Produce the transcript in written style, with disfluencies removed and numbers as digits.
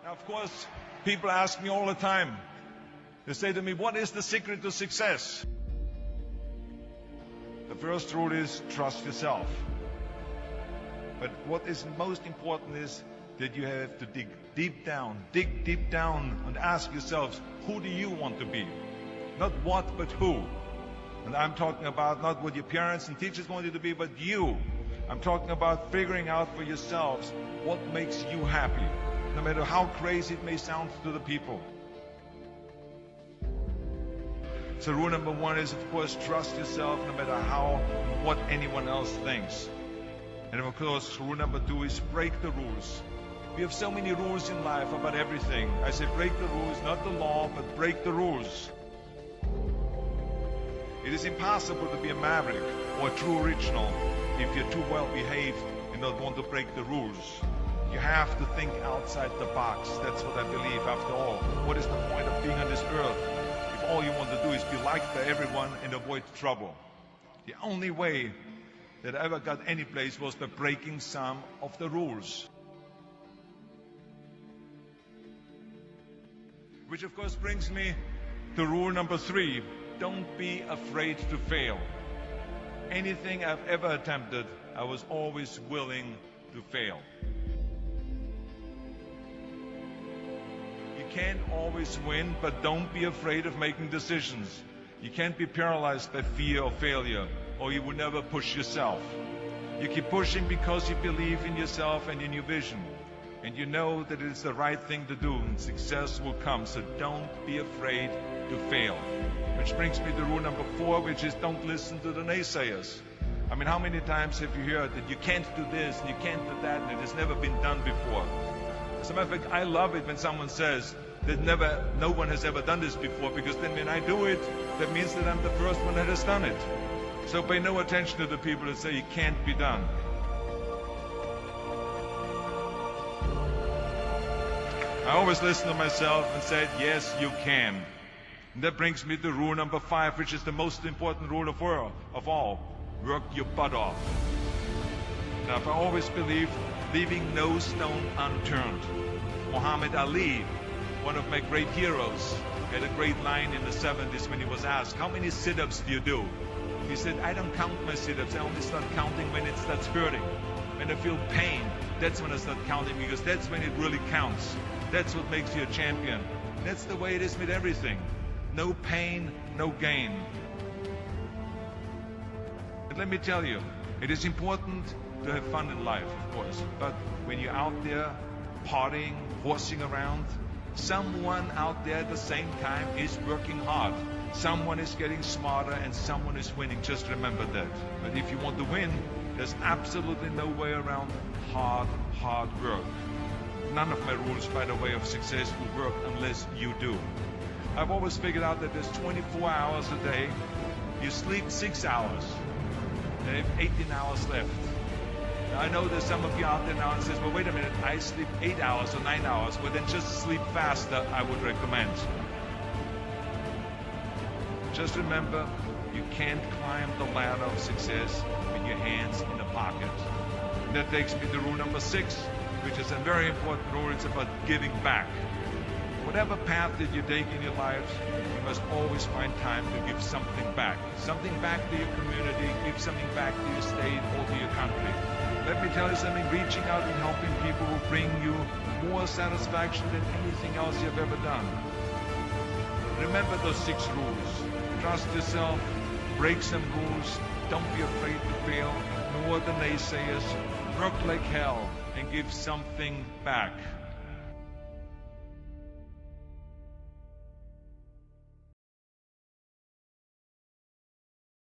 Now, of course, people ask me all the time. They say to me, what is the secret to success? The first rule is trust yourself. But what is most important is that you have to dig deep down and ask yourselves, who do you want to be? Not what, but who. And I'm talking about not what your parents and teachers want you to be, but you. I'm talking about figuring out for yourselves what makes you happy, no matter how crazy it may sound to the people. So rule number one is, of course, trust yourself no matter what anyone else thinks. And of course, rule number two is break the rules. We have so many rules in life about everything. I say break the rules, not the law, but break the rules. It is impossible to be a maverick or a true original if you're too well behaved and don't want to break the rules. You have to think outside the box. That's what I believe after all. What is the point of being on this earth if all you want to do is be liked by everyone and avoid trouble? The only way that I ever got any place was by breaking some of the rules. Which of course brings me to rule number three. Don't be afraid to fail. Anything I've ever attempted, I was always willing to fail. You can't always win, but don't be afraid of making decisions. You can't be paralyzed by fear of failure, or you will never push yourself. You keep pushing because you believe in yourself and in your vision. And you know that it is the right thing to do, and success will come. So don't be afraid to fail. Which brings me to rule number four, which is don't listen to the naysayers. I mean, how many times have you heard that you can't do this and you can't do that and it has never been done before? As a matter of fact, I love it when someone says that no one has ever done this before, because then when I do it, that means that I'm the first one that has done it. So pay no attention to the people that say it can't be done. I always listen to myself and say, yes, you can. And that brings me to rule number five, which is the most important rule of all. Work your butt off. Now, I've always believed leaving no stone unturned. Muhammad Ali, one of my great heroes, had a great line in the 70s when he was asked, how many sit-ups do you do? He said, I don't count my sit-ups. I only start counting when it starts hurting. When I feel pain, that's when I start counting, because that's when it really counts. That's what makes you a champion. That's the way it is with everything. No pain, no gain. But let me tell you, it is important to have fun in life, of course. But when you're out there partying, horsing around, someone out there at the same time is working hard. Someone is getting smarter and someone is winning. Just remember that. But if you want to win, there's absolutely no way around hard work. None of my rules, by the way, of success will work unless you do. I've always figured out that there's 24 hours a day. You sleep 6 hours. And you have 18 hours left. Now, I know there's some of you out there now and says, well, wait a minute, I sleep 8 hours or 9 hours. Well, then just sleep faster, I would recommend. Just remember, you can't climb the ladder of success with your hands in the pocket. And that takes me to rule number 6, which is a very important rule. It's about giving back. Whatever path that you take in your lives, you must always find time to give something back. Something back to your community, give something back to your state or to your country. Let me tell you something, reaching out and helping people will bring you more satisfaction than anything else you've ever done. Remember those 6 rules. Trust yourself, break some rules, don't be afraid to fail, ignore the naysayers, work like hell, and give something back.